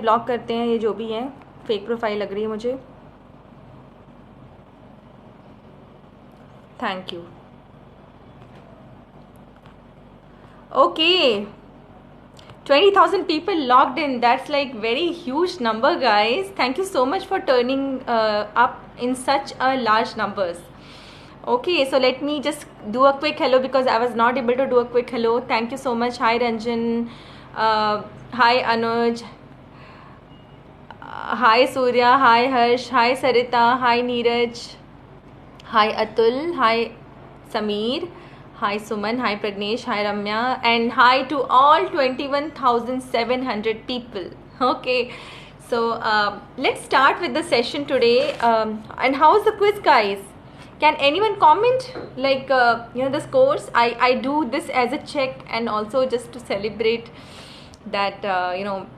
Block करते हैं ये जो भी हैं, फेक प्रोफाइल लग रही है मुझे। Thank you. Okay, 20,000 people logged in. That's like very huge number, guys. Thank you so much for turning up in such a large numbers. Okay, so let me just do a quick hello because I was not able to do a quick hello. Thank you so much. Hi Ranjan, hi Anuj, hi Surya, hi Harsh, hi Sarita, hi Neeraj, hi Atul, hi Sameer, hi Suman, hi Pragnesh, hi Ramya, and hi to all 21,700 people. Okay, so let's start with the session today. And how is the quiz, guys? Can anyone comment like the scores? I do this as a check and also just to celebrate that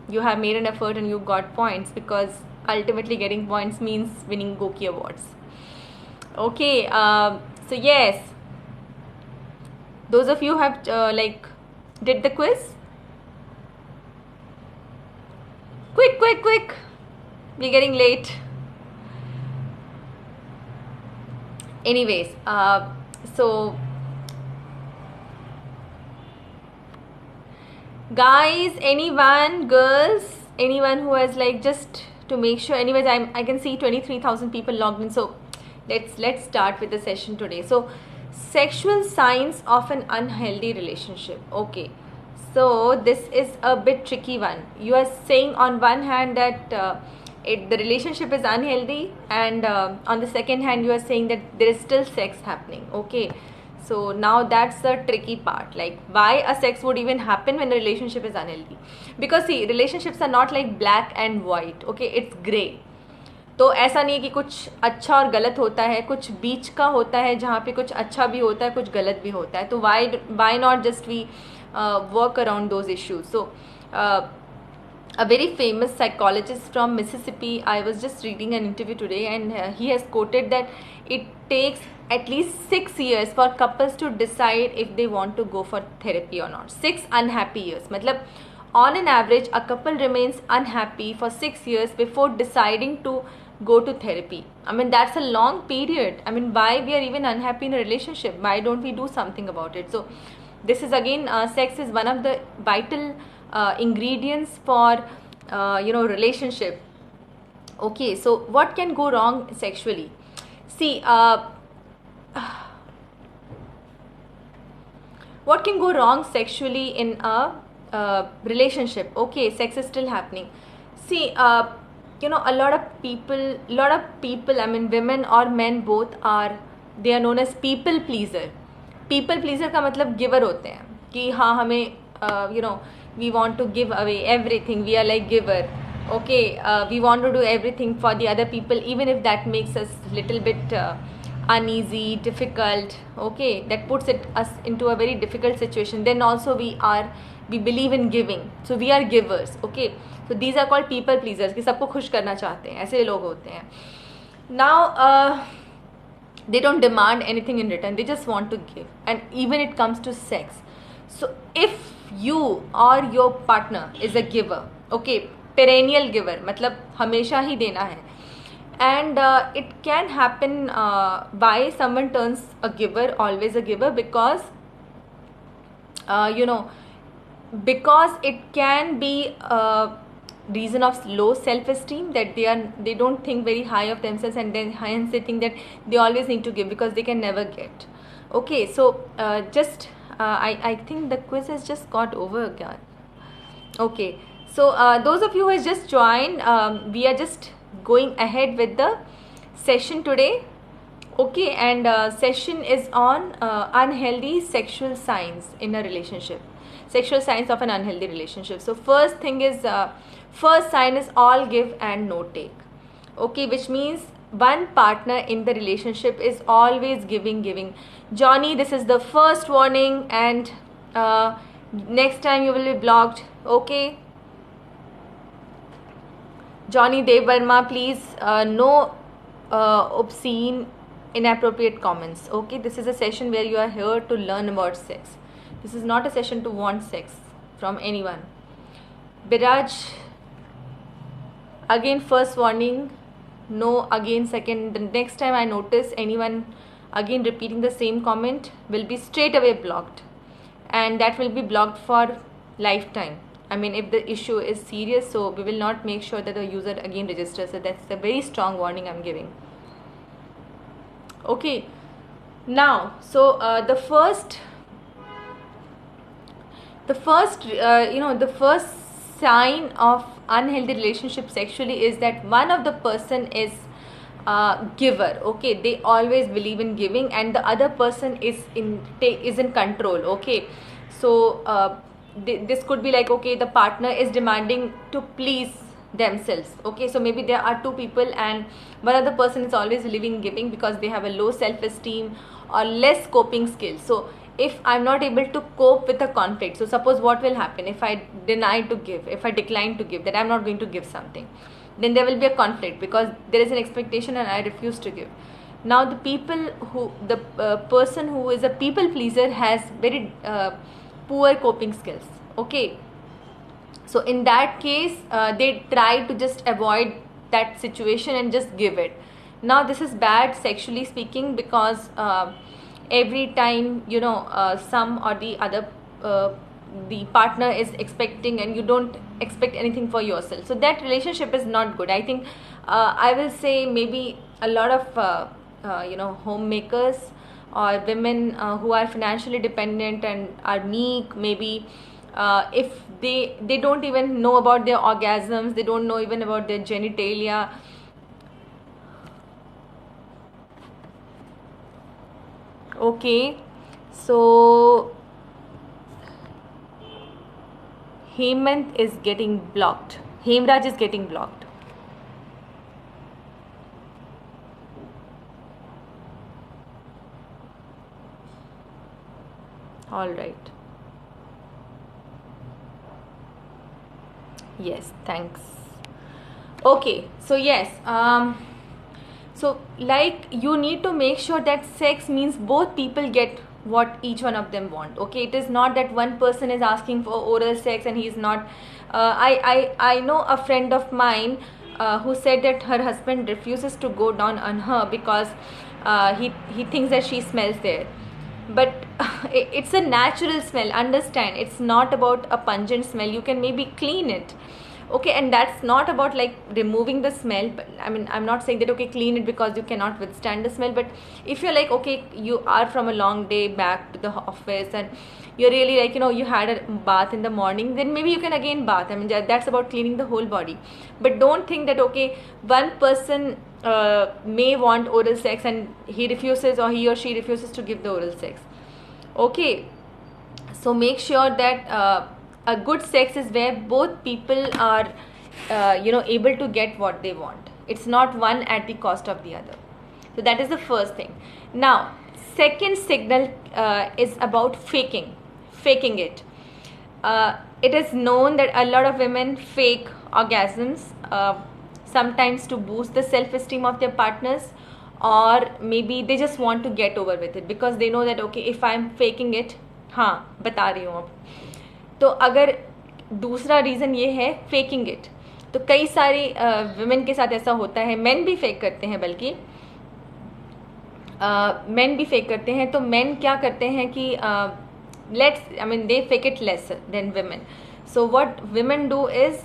you have made an effort and you got points, because ultimately getting points means winning Goki awards. Okay, so yes, those of you have did the quiz. Quick, we're getting late. Anyways, so guys, anyone, girls, anyone who has just to make sure. Anyways, I can see 23,000 people logged in, so let's start with the session today. So sexual signs of an unhealthy relationship. Okay, so this is a bit tricky one. You are saying on one hand that the relationship is unhealthy, and on the second hand you are saying that there is still sex happening. Okay, so now that's the tricky part, like why a sex would even happen when a relationship is unhealthy. Because see, relationships are not like black and white. Okay, it's gray. तो ऐसा नहीं है कि कुछ अच्छा और गलत होता है, कुछ बीच का होता है जहाँ पे कुछ अच्छा भी होता है, कुछ गलत भी होता है. तो why not just we work around those issues. So a very famous psychologist from Mississippi, I was just reading an interview today, and he has quoted that it takes at least 6 years for couples to decide if they want to go for therapy or not. 6 unhappy years. Matlab, on an average, a couple remains unhappy for 6 years before deciding to go to therapy. I mean, that's a long period. I mean, why we are even unhappy in a relationship? Why don't we do something about it? So this is again, sex is one of the vital ingredients for relationship. Okay, so what can go wrong sexually? See, what can go wrong sexually in a relationship? Okay, sex is still happening. See, a lot of people, I mean women or men both, they are known as people pleaser. People pleaser का मतलब giver होते हैं कि हाँ हमें we want to give away everything. We are like giver. Okay, we want to do everything for the other people, even if that makes us little bit uneasy, difficult. Okay, that puts us into a very difficult situation. Then also we believe in giving, so we are givers. Okay, so these are called people pleasers, कि सबको खुश करना चाहते हैं, ऐसे लोग होते हैं. Now they don't demand anything in return, they just want to give. And even it comes to sex, so if you or your partner is a giver, okay, perennial giver, मतलब हमेशा ही देना है, and it can happen why someone turns a giver, always a giver, because because it can be a reason of low self-esteem, that they don't think very high of themselves, and then hence they think that they always need to give because they can never get. Okay, so I think the quiz has just got over again. Okay, so those of you who has just joined, we are just going ahead with the session today. Okay, and session is on unhealthy sexual signs in a relationship, sexual signs of an unhealthy relationship. So first thing is, first sign is all give and no take. Okay, which means one partner in the relationship is always giving. Johnny, this is the first warning, and next time you will be blocked. Okay, Johnny Dev Verma, please no obscene, inappropriate comments. Okay, this is a session where you are here to learn about sex. This is not a session to want sex from anyone. Biraj, Again, first warning, no. Again, second, the next time I notice anyone again repeating the same comment, will be straight away blocked, and that will be blocked for lifetime. I mean, if the issue is serious, so we will not make sure that the user again registers. So that's a very strong warning I'm giving. Okay, now, so the first the first sign of unhealthy relationship sexually is that one of the person is giver. Okay, they always believe in giving, and the other person is in control. Okay, so this could be like, okay, the partner is demanding to please themselves. Okay, so maybe there are two people and one other person is always living giving because they have a low self-esteem or less coping skills. So if I'm not able to cope with a conflict, so suppose what will happen if I deny to give, if I decline to give, that I'm not going to give something, then there will be a conflict because there is an expectation and I refuse to give. Now the person who is a people pleaser has very poor coping skills. Okay, so in that case they try to just avoid that situation and just give it. Now this is bad sexually speaking because every time some or the other the partner is expecting and you don't expect anything for yourself, so that relationship is not good. I think I will say maybe a lot of homemakers or women who are financially dependent and are meek, maybe if they don't even know about their orgasms, they don't know even about their genitalia. Okay, so Hemant is getting blocked. Hemraj is getting blocked. All right. Yes, thanks. Okay, so yes, so like you need to make sure that sex means both people get what each one of them want. Okay, it is not that one person is asking for oral sex and he is not. I know a friend of mine who said that her husband refuses to go down on her because he thinks that she smells there, but it's a natural smell. Understand, it's not about a pungent smell. You can maybe clean it. Okay, and that's not about like removing the smell, but I mean, I'm not saying that okay, clean it because you cannot withstand the smell. But if you're like, okay, you are from a long day back to the office and you're really like, you had a bath in the morning, then maybe you can again bath. I mean, that's about cleaning the whole body. But don't think that okay, one person may want oral sex and he refuses, or he or she refuses to give the oral sex. Okay, so make sure that a good sex is where both people are able to get what they want. It's not one at the cost of the other. So that is the first thing. Now second signal is about faking it. It is known that a lot of women fake orgasms, sometimes to boost the self-esteem of their partners, or maybe they just want to get over with it because they know that okay, if I'm faking it, हाँ बता रही हूँ अब, तो अगर दूसरा reason ये है फेकिंग इट, तो कई सारी विमेन के साथ ऐसा होता है, मेन भी फेक करते हैं, बल्कि मेन भी फेक करते हैं. तो मेन क्या करते हैं कि they fake it less than women. So what women do is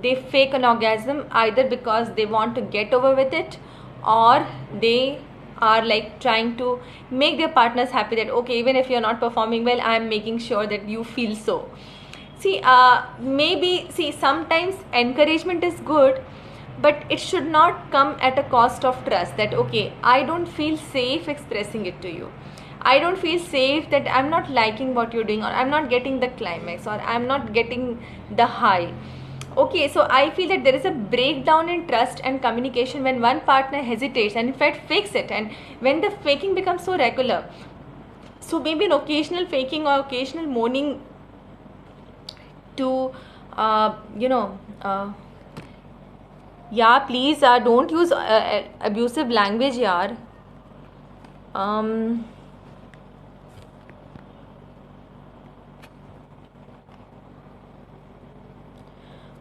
they fake an orgasm either because they want to get over with it, or they are like trying to make their partners happy that okay, even if you're not performing well, I'm making sure that you feel so. See, sometimes encouragement is good, but it should not come at a cost of trust, that okay, I don't feel safe expressing it to you, I don't feel safe, that I'm not liking what you're doing, or I'm not getting the climax, or I'm not getting the high. Okay, so I feel that there is a breakdown in trust and communication when one partner hesitates and in fact fakes it, and when the faking becomes so regular. So maybe an occasional faking or occasional moaning to yeah, please don't use abusive language, yaar.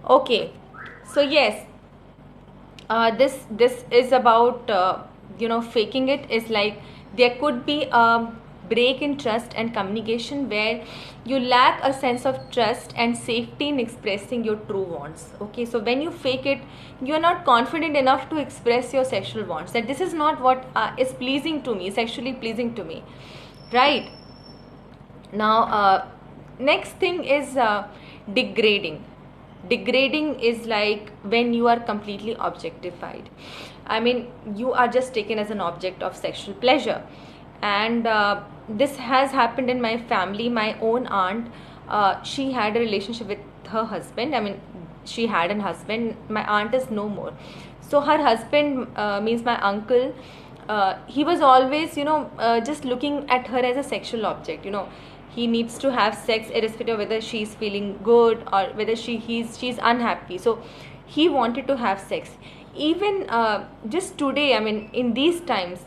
Okay, so yes, This is about faking it. Is like there could be a break in trust and communication where you lack a sense of trust and safety in expressing your true wants. Okay, so when you fake it, you are not confident enough to express your sexual wants, that this is not what is pleasing to me, sexually pleasing to me, right? Now next thing is degrading. Degrading is like when you are completely objectified. I mean, you are just taken as an object of sexual pleasure. And this has happened in my family. My own aunt, she had a relationship with her husband. I mean, she had an husband. My aunt is no more. So her husband, means my uncle, he was always, just looking at her as a sexual object. He needs to have sex irrespective of whether she's feeling good or whether she's unhappy. So he wanted to have sex. Even just today, I mean, in these times,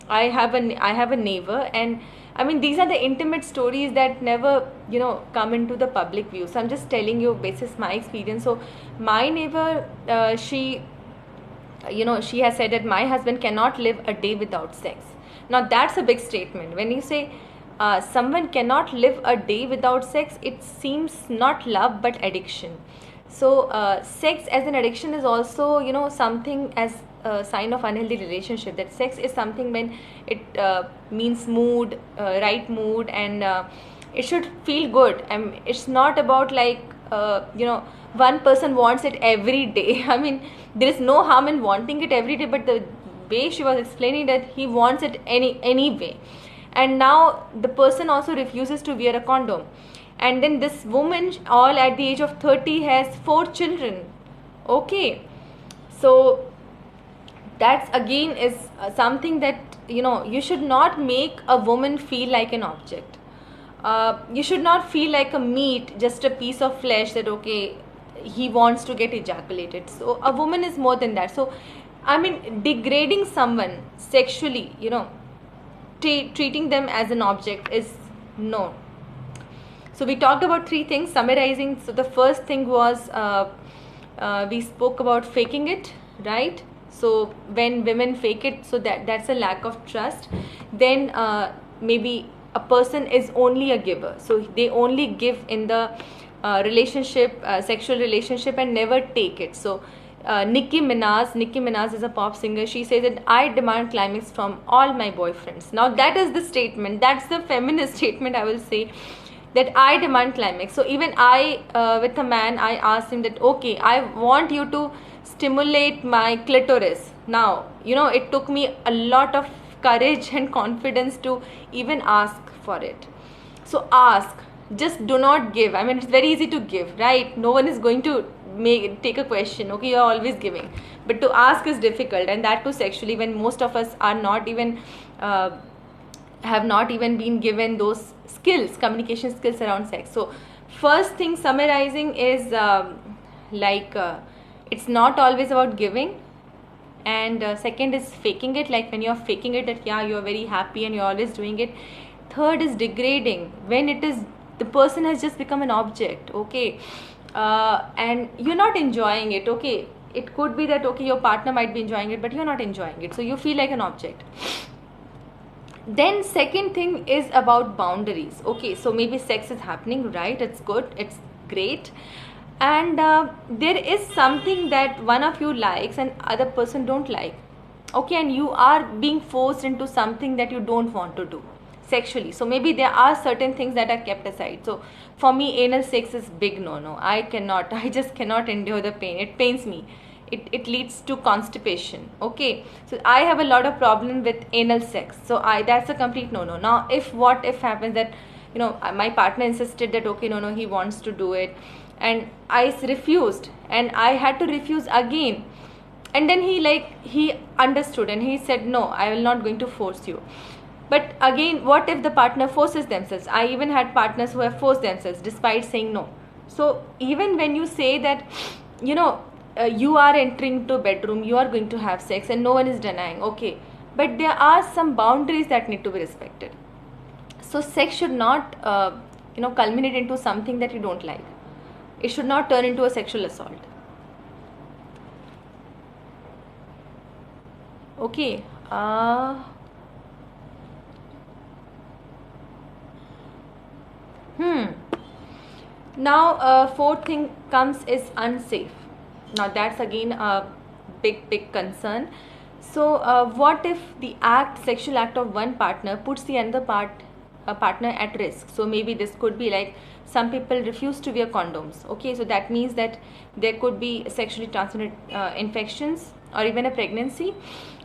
I have a neighbor, and I mean, these are the intimate stories that never come into the public view. So I'm just telling you basis my experience. So my neighbor, she has said that my husband cannot live a day without sex. Now that's a big statement. When you say someone cannot live a day without sex, it seems not love but addiction. So sex as an addiction is also something as a sign of unhealthy relationship. That sex is something when it means mood, right mood, and it should feel good. It's not about like one person wants it every day. I mean, there is no harm in wanting it every day, but the way she was explaining that he wants it anyway. And now the person also refuses to wear a condom, and then this woman, all at the age of 30, has 4 children. Okay, so that's again is something that you should not make a woman feel like an object. You should not feel like a meat, just a piece of flesh that okay, he wants to get ejaculated. So a woman is more than that. So I mean, degrading someone sexually, treating them as an object is no. So we talked about 3 things, summarizing. So the first thing was we spoke about faking it, right? So when women fake it, so that's a lack of trust. Then maybe a person is only a giver, so they only give in the relationship, sexual relationship, and never take it. So Nicki Minaj is a pop singer. She says that I demand climax from all my boyfriends. Now that is the statement. That's the feminist statement, I will say, that I demand climax. So even I, with a man, I asked him that okay, I want you to stimulate my clitoris. Now it took me a lot of courage and confidence to even ask for it. So ask, just do not give. I mean, it's very easy to give, right? No one is going to take a question. Okay, you're always giving, but to ask is difficult, and that too sexually, when most of us are not even have not even been given those skills, communication skills around sex. So first thing, summarizing, is it's not always about giving. And second is faking it, like when you're faking it that yeah, you're very happy and you're always doing it. Third is degrading, when it is the person has just become an object. Okay, and you're not enjoying it. Okay, it could be that okay, your partner might be enjoying it, but you're not enjoying it, so you feel like an object. Then second thing is about boundaries. Okay, so maybe sex is happening, right? It's good, it's great, and there is something that one of you likes and other person don't like. Okay, and you are being forced into something that you don't want to do sexually. So maybe there are certain things that are kept aside. So for me, anal sex is big no. I just cannot endure the pain. It pains me. It leads to constipation. Okay, so I have a lot of problem with anal sex. So that's a complete no. Now what if happens that my partner insisted that okay, no, he wants to do it, and I refused, and I had to refuse again. And then he understood and he said, no, I will not going to force you. But again, what if the partner forces themselves? I even had partners who have forced themselves despite saying no. So even when you say that you are entering to bedroom, you are going to have sex, and no one is denying, okay, but there are some boundaries that need to be respected. So sex should not culminate into something that you don't like. It should not turn into a sexual assault. Okay. Hmm. Now, fourth thing comes is unsafe. Now, that's again a big concern. So, what if the sexual act of one partner puts the other partner at risk? So, maybe this could be like some people refuse to wear condoms. Okay, so that means that there could be sexually transmitted infections or even a pregnancy.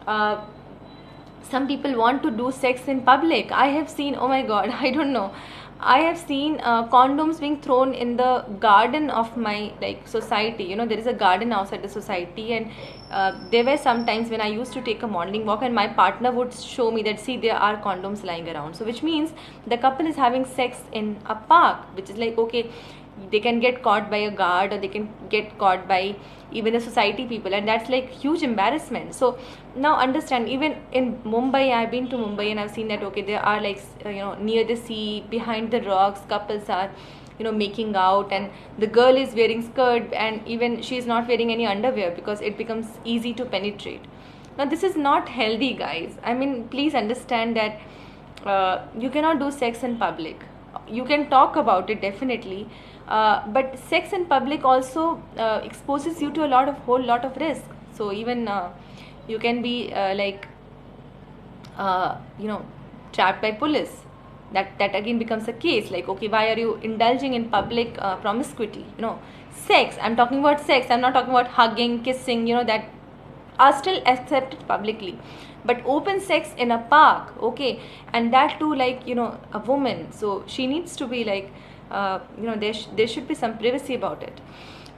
Some people want to do sex in public. I have seen, oh my god, I don't know, I have seen condoms being thrown in the garden of my like society. You know, there is a garden outside the society, and there were some times when I used to take a morning walk and my partner would show me that, see, there are condoms lying around. So which means the couple is having sex in a park, which is like, okay, they can get caught by a guard or they can get caught by even the society people, and that's like huge embarrassment. So now understand, even in Mumbai, I've been to Mumbai and I've seen that, okay, there are like near the sea, behind the rocks, couples are making out, and the girl is wearing skirt and even she's not wearing any underwear because it becomes easy to penetrate. Now this is not healthy, guys. I mean, please understand that you cannot do sex in public. You can talk about it, definitely, but sex in public also exposes you to a whole lot of risk. So even you can be uh, you know trapped by police. That again becomes a case, like, okay, why are you indulging in public promiscuity? Sex, I'm talking about sex, I'm not talking about hugging, kissing, that are still accepted publicly. But open sex in a park, okay, and that too, like, a woman, so she needs to be like, there should be some privacy about it.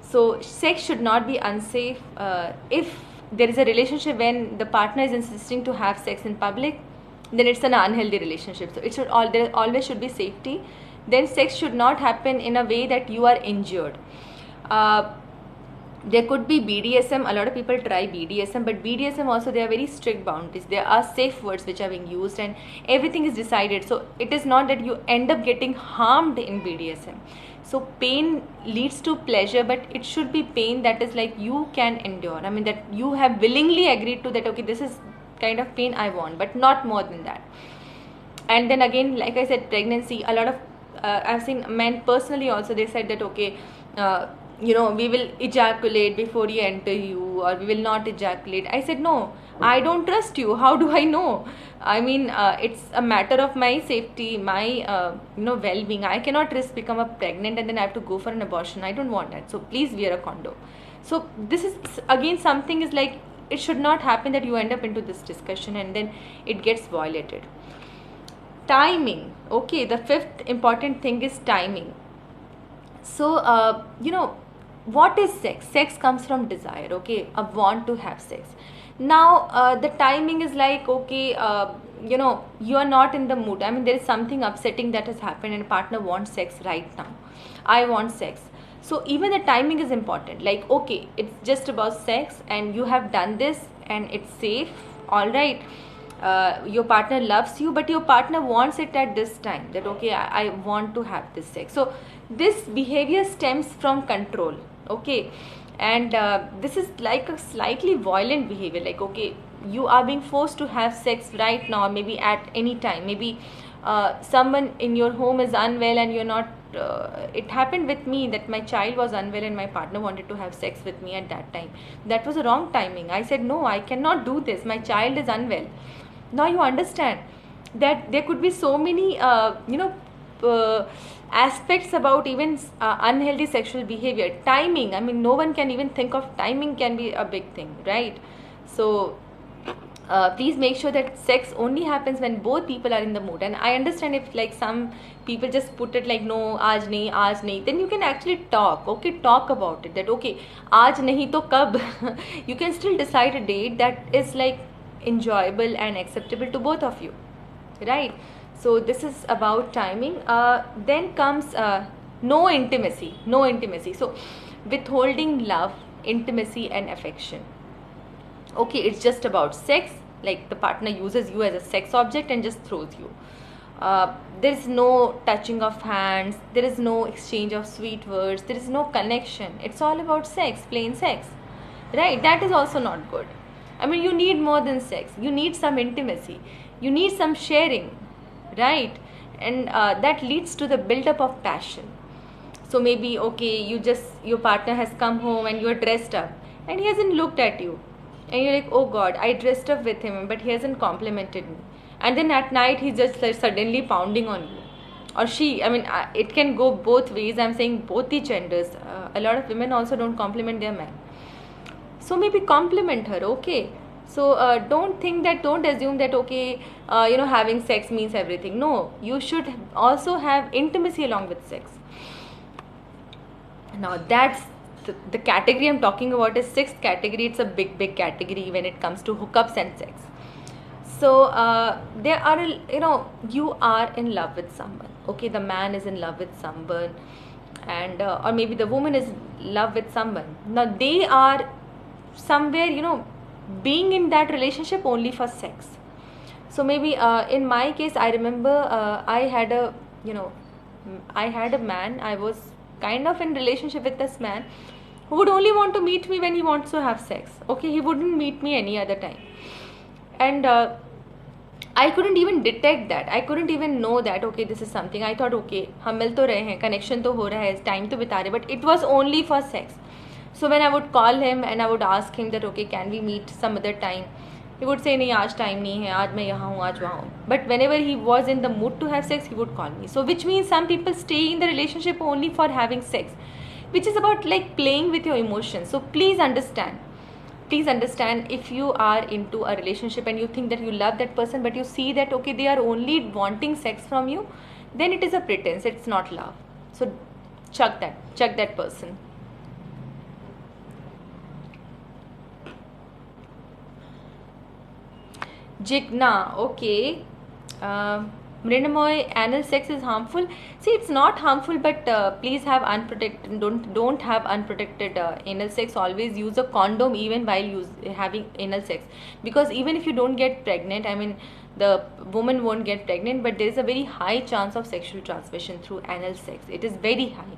So sex should not be unsafe. If there is a relationship when the partner is insisting to have sex in public, then it's an unhealthy relationship. So there always should be safety. Then sex should not happen in a way that you are injured. There could be BDSM. A lot of people try BDSM, but BDSM also, there are very strict boundaries. There are safe words which are being used, and everything is decided. So it is not that you end up getting harmed in BDSM. So pain leads to pleasure, but it should be pain that is like you can endure. I mean, that you have willingly agreed to, that okay, this is kind of pain I want, but not more than that. And then again, like I said, pregnancy, a lot of I've seen men personally also, they said that, okay, we will ejaculate before you enter you, or we will not ejaculate. I said, no, I don't trust you. How do I know? I mean, it's a matter of my safety, my well-being. I cannot risk become a pregnant and then I have to go for an abortion. I don't want that. So please wear a condom. So this is again something is like, it should not happen that you end up into this discussion and then it gets violated. Timing. Okay, the fifth important thing is timing. So what is sex? Sex comes from desire, okay, a want to have sex. Now the timing is like, okay, you are not in the mood. I mean, there is something upsetting that has happened and a partner wants sex right now. I want sex. So even the timing is important. Like, okay, it's just about sex and you have done this and it's safe, all right. Your partner loves you, but your partner wants it at this time, that okay, I want to have this sex. So this behavior stems from control, okay, and this is like a slightly violent behavior, like, okay, you are being forced to have sex right now, maybe at any time. Maybe someone in your home is unwell and you're not it happened with me that my child was unwell and my partner wanted to have sex with me at that time. That was a wrong timing. I said, no, I cannot do this, my child is unwell. Now you understand that there could be so many aspects about even unhealthy sexual behavior. Timing, I mean, no one can even think of timing can be a big thing, right? So please make sure that sex only happens when both people are in the mood. And I understand if like some people just put it like, no, aaj nahi, then you can actually talk, okay, talk about it, that okay, aaj nahi to kab. You can still decide a date that is like enjoyable and acceptable to both of you, right? So this is about timing. Then comes no intimacy. So withholding love, intimacy and affection. Okay, it's just about sex, like the partner uses you as a sex object and just throws you. There is no touching of hands, there is no exchange of sweet words, there is no connection. It's all about sex, plain sex, right? That is also not good. I mean, you need more than sex. You need some intimacy. You need some sharing, right? And that leads to the build-up of passion. So maybe, okay, your partner has come home and you're dressed up and he hasn't looked at you. And you're like, oh God, I dressed up with him, but he hasn't complimented me. And then at night, he's just like suddenly pounding on you. Or she, I mean, it can go both ways. I'm saying both the genders. A lot of women also don't compliment their man. So maybe compliment her, okay? So don't assume that, okay, having sex means everything. No, you should also have intimacy along with sex. Now that's the category I'm talking about is sixth category. It's a big category when it comes to hookups and sex. So there are, you are in love with someone. Okay, the man is in love with someone, and or maybe the woman is in love with someone. Now they are somewhere, being in that relationship only for sex. So maybe in my case, I remember I had a man. I was kind of in relationship with this man who would only want to meet me when he wants to have sex. Okay, he wouldn't meet me any other time, and I couldn't even detect that. I couldn't even know that, okay, this is something. I thought, okay, हम मिल तो रहे हैं, connection तो हो रहा है, time तो बिता रहे, but it was only for sex. So when I would call him and I would ask him that, okay, can we meet some other time? He would say, नहीं, आज time नहीं है, आज मैं यहाँ हूँ, आज वहाँ हूँ. But whenever he was in the mood to have sex, he would call me. So which means some people stay in the relationship only for having sex, which is about like playing with your emotions. So please understand, if you are into a relationship and you think that you love that person, but you see that, okay, they are only wanting sex from you, then it is a pretense. It's not love. So check that person. Jigna, okay. Mrinamoy, anal sex is harmful. See, it's not harmful, but please have unprotected. Don't have unprotected anal sex. Always use a condom even while having anal sex, because even if you don't get pregnant, I mean, the woman won't get pregnant, but there is a very high chance of sexual transmission through anal sex. It is very high.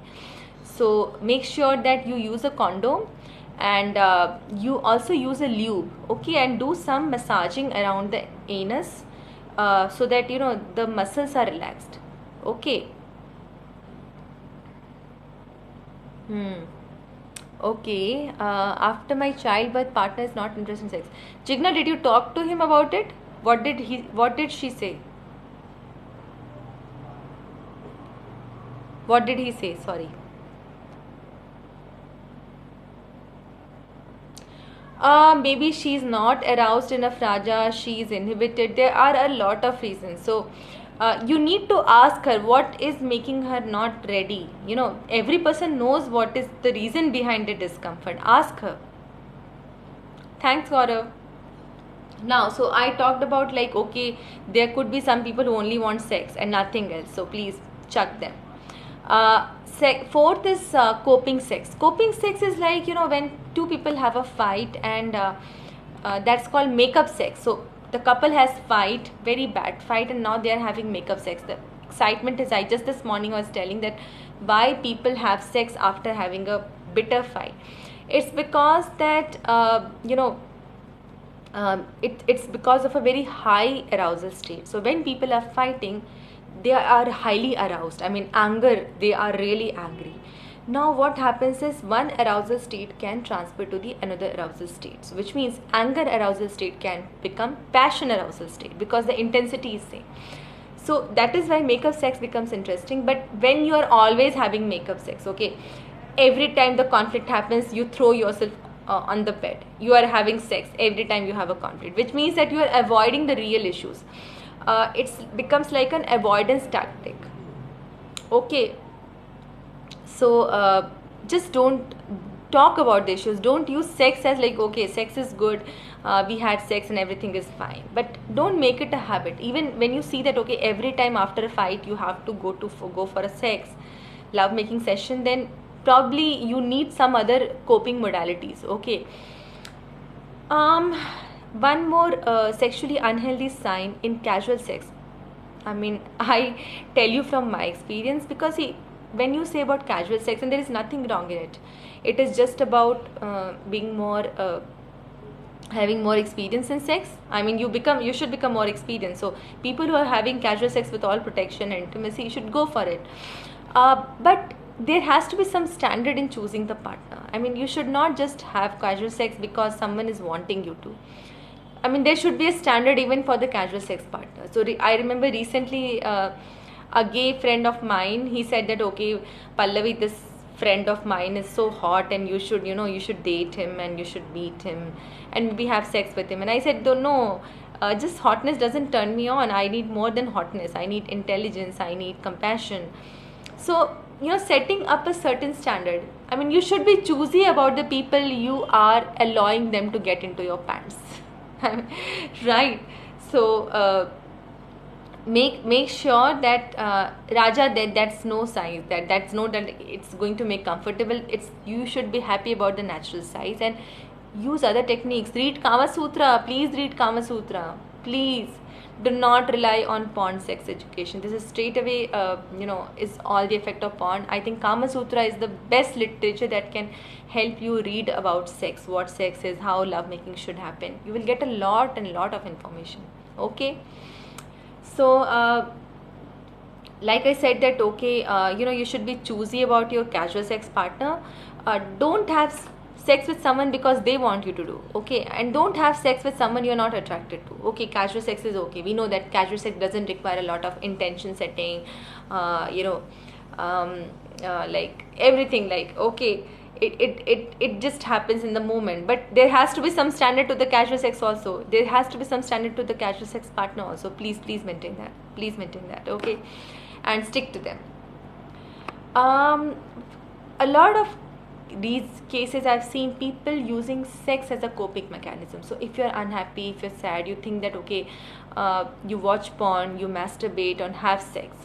So make sure that you use a condom, and you also use a lube, okay, and do some massaging around the anus. So that the muscles are relaxed. Okay. Okay. After my childbirth, partner is not interested in sex. Jigna, did you talk to him about it? What did she say? What did he say? Sorry. Maybe she's not aroused enough, Raja. She's inhibited. There are a lot of reasons. So you need to ask her what is making her not ready. Every person knows what is the reason behind the discomfort. Ask her. Thanks, Gaurav. Now, so I talked about, like, okay, there could be some people who only want sex and nothing else. So please check them. Fourth is coping sex. Coping sex is like, when two people have a fight, and that's called makeup sex. So the couple has very bad fight, and now they are having makeup sex. The excitement is, I just this morning was telling that why people have sex after having a bitter fight. It's because that, it's because of a very high arousal state. So when people are fighting, they are highly aroused. I mean, anger, they are really angry. Now what happens is, one arousal state can transfer to the another arousal state. So which means anger arousal state can become passion arousal state, because the intensity is same. So that is why makeup sex becomes interesting. But when you are always having makeup sex, okay, every time the conflict happens, you throw yourself on the bed. You are having sex every time you have a conflict, which means that you are avoiding the real issues. It becomes like an avoidance tactic. Okay, so just don't talk about the issues. Don't use sex as like, okay, sex is good, we had sex and everything is fine, but don't make it a habit. Even when you see that, okay, every time after a fight you have to go for a sex love making session, then probably you need some other coping modalities. Okay. One more sexually unhealthy sign in casual sex. I mean, I tell you from my experience, because see, when you say about casual sex, and there is nothing wrong in it, it is just about being more having more experience in sex. I mean, you should become more experienced. So people who are having casual sex with all protection and intimacy, you should go for it. But there has to be some standard in choosing the partner. I mean, you should not just have casual sex because someone is wanting you to. I mean, there should be a standard even for the casual sex partner. So I remember recently a gay friend of mine, he said that, okay, Pallavi, this friend of mine is so hot and you should date him and you should meet him and maybe have sex with him. And I said, no, just hotness doesn't turn me on. I need more than hotness. I need intelligence. I need compassion. So, setting up a certain standard. I mean, you should be choosy about the people you are allowing them to get into your pants. Right. So, make sure that Raja, that's no size, that's no that it's going to make comfortable. You should be happy about the natural size and use other techniques. Read Kama Sutra. Please read Kama Sutra. Please do not rely on porn sex education. This is straight away is all the effect of porn. I think Kama Sutra is the best literature that can help you read about sex, what sex is, how lovemaking should happen. You will get a lot of information. Okay. So, like I said that, okay, you should be choosy about your casual sex partner. Don't have sex with someone because they want you to do, okay, and don't have sex with someone you're not attracted to. Okay, casual sex is okay. We know that casual sex doesn't require a lot of intention setting, like everything, like, okay, it just happens in the moment. But there has to be some standard to the casual sex also. There has to be some standard to the casual sex partner also. Please maintain that. Okay, and stick to them. A lot of these cases I've seen people using sex as a coping mechanism. So if you're unhappy, if you're sad, you think that, okay, you watch porn, you masturbate and have sex.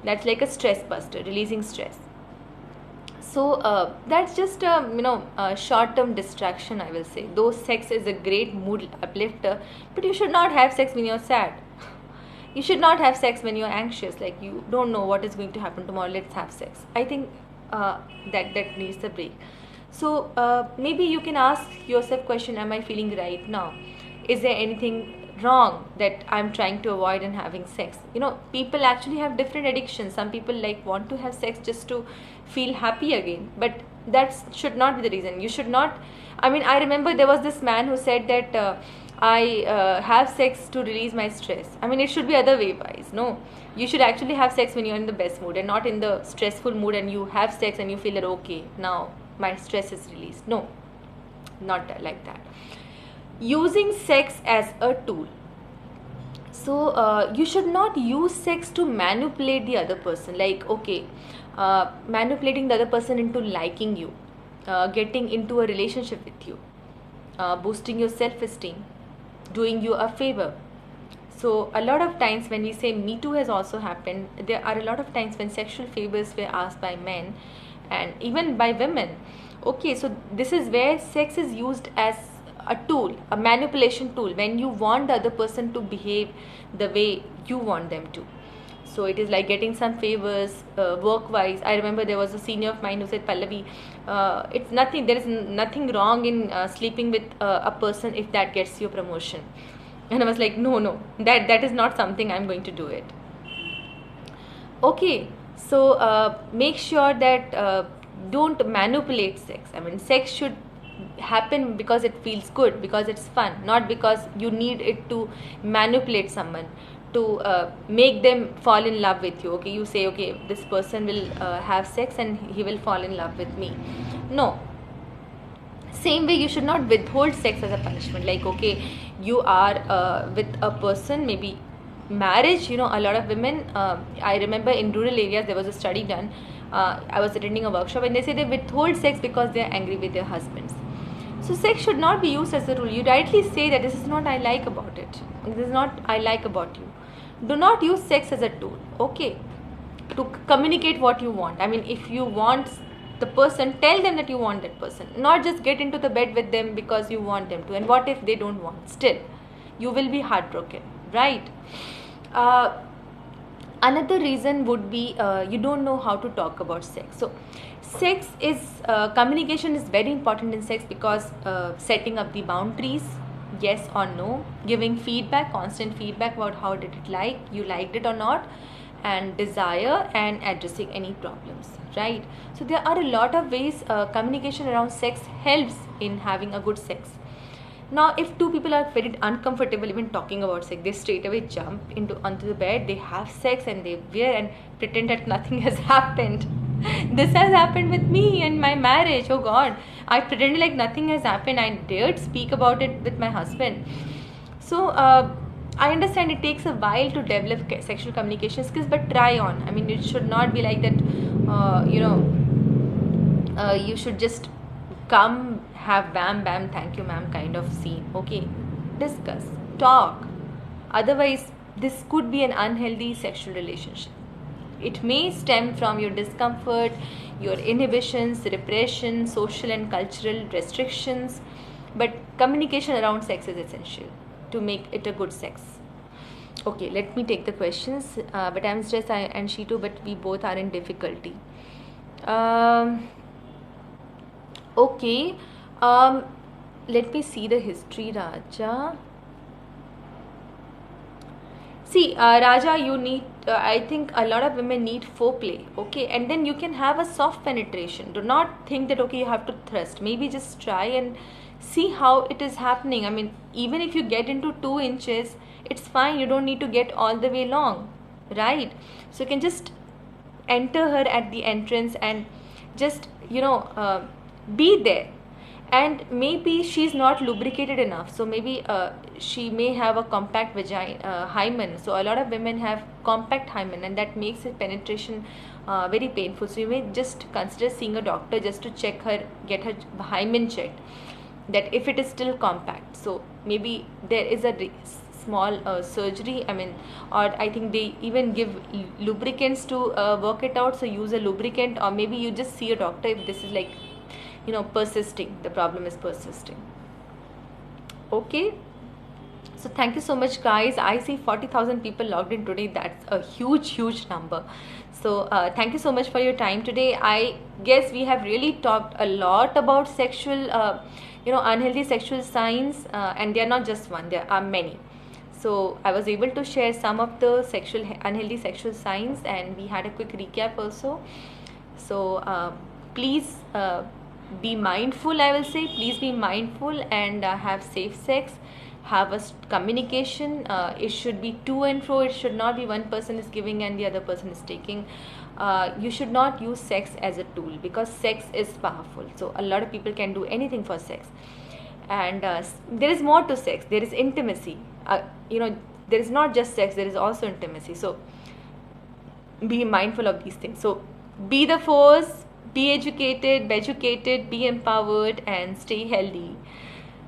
That's like a stress buster, releasing stress. So that's just a short-term distraction, I will say. Though sex is a great mood uplifter, but you should not have sex when you're sad. You should not have sex when you're anxious, like you don't know what is going to happen tomorrow. Let's have sex. I think that needs a break. So maybe you can ask yourself question, am I feeling right now? Is there anything wrong that I'm trying to avoid in having sex? People actually have different addictions. Some people want to have sex just to feel happy again, but that should not be the reason. You should not. I mean, I remember there was this man who said that I have sex to release my stress. I mean, it should be other way wise. No, you should actually have sex when you're in the best mood and not in the stressful mood, and you have sex and you feel that, okay, now my stress is released. No, not like that. Using sex as a tool. So you should not use sex to manipulate the other person. Like, okay, manipulating the other person into liking you, getting into a relationship with you, boosting your self-esteem, doing you a favor. So a lot of times when we say Me Too has also happened, there are a lot of times when sexual favors were asked by men and even by women. Okay, so this is where sex is used as a tool, a manipulation tool, when you want the other person to behave the way you want them to. So it is like getting some favors, work-wise. I remember there was a senior of mine who said, Pallavi, it's nothing. There is nothing wrong in sleeping with a person if that gets you a promotion. And I was like, no, that is not something I'm going to do it. Okay, so make sure that don't manipulate sex. I mean, sex should happen because it feels good, because it's fun, not because you need it to manipulate someone to make them fall in love with you. Okay, you say, okay, this person will have sex and he will fall in love with me. No. Same way, you should not withhold sex as a punishment. Like, okay, you are with a person, maybe marriage, a lot of women, I remember in rural areas there was a study done. I was attending a workshop and they say they withhold sex because they are angry with their husbands. So sex should not be used as a rule. You rightly say that this is not I like about it. This is not I like about you. Do not use sex as a tool, okay, to communicate what you want. I mean, if you want the person, tell them that you want that person. Not just get into the bed with them because you want them to. And what if they don't want? Still, you will be heartbroken, right? Another reason would be you don't know how to talk about sex. So sex is communication is very important in sex because setting up the boundaries, yes or no, giving feedback, constant feedback about how did it like, you liked it or not, and desire, and addressing any problems, right? So there are a lot of ways communication around sex helps in having a good sex. Now, if two people are very uncomfortable even talking about sex, they straight away jump onto the bed, they have sex, and they wear and pretend that nothing has happened. This has happened with me and my marriage. Oh God, I pretended like nothing has happened. I dared speak about it with my husband. So I understand it takes a while to develop sexual communication skills, but try on. I mean, it should not be like that. You should just come, have bam bam, thank you ma'am kind of scene. Okay, discuss, talk. Otherwise, this could be an unhealthy sexual relationship. It may stem from your discomfort, your inhibitions, repression, social and cultural restrictions, but communication around sex is essential to make it a good sex. Okay, let me take the questions. But I'm stressed, and she too, but we both are in difficulty. Okay, let me see the history, Raja. See, Raja, you need, I think a lot of women need foreplay, okay? And then you can have a soft penetration. Do not think that, okay, you have to thrust. Maybe just try and see how it is happening. I mean, even if you get into 2 inches, it's fine. You don't need to get all the way long, right? So you can just enter her at the entrance and just, be there. And maybe she's not lubricated enough, so maybe she may have a compact vagina, hymen. So a lot of women have compact hymen, and that makes it penetration very painful. So you may just consider seeing a doctor just to check her, get her hymen checked, that if it is still compact. So maybe there is a small surgery, I mean, or I think they even give lubricants to work it out. So use a lubricant, or maybe you just see a doctor if this is like, persisting, the problem is persisting. Okay, so thank you so much, guys. I see 40,000 people logged in today. That's a huge number. So thank you so much for your time today. I guess we have really talked a lot about sexual unhealthy sexual signs, and they are not just one, there are many. So I was able to share some of the unhealthy sexual signs, and we had a quick recap also. So please be mindful, I will say. Please be mindful and have safe sex. Have a communication. It should be to and fro. It should not be one person is giving and the other person is taking. You should not use sex as a tool, because sex is powerful. So a lot of people can do anything for sex. And there is more to sex. There is intimacy. There is not just sex, there is also intimacy. So be mindful of these things. So be the force, be educated, be empowered, and stay healthy.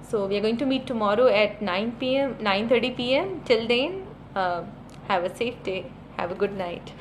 So we are going to meet tomorrow at 9:30 p.m. Till then, have a safe day. Have a good night.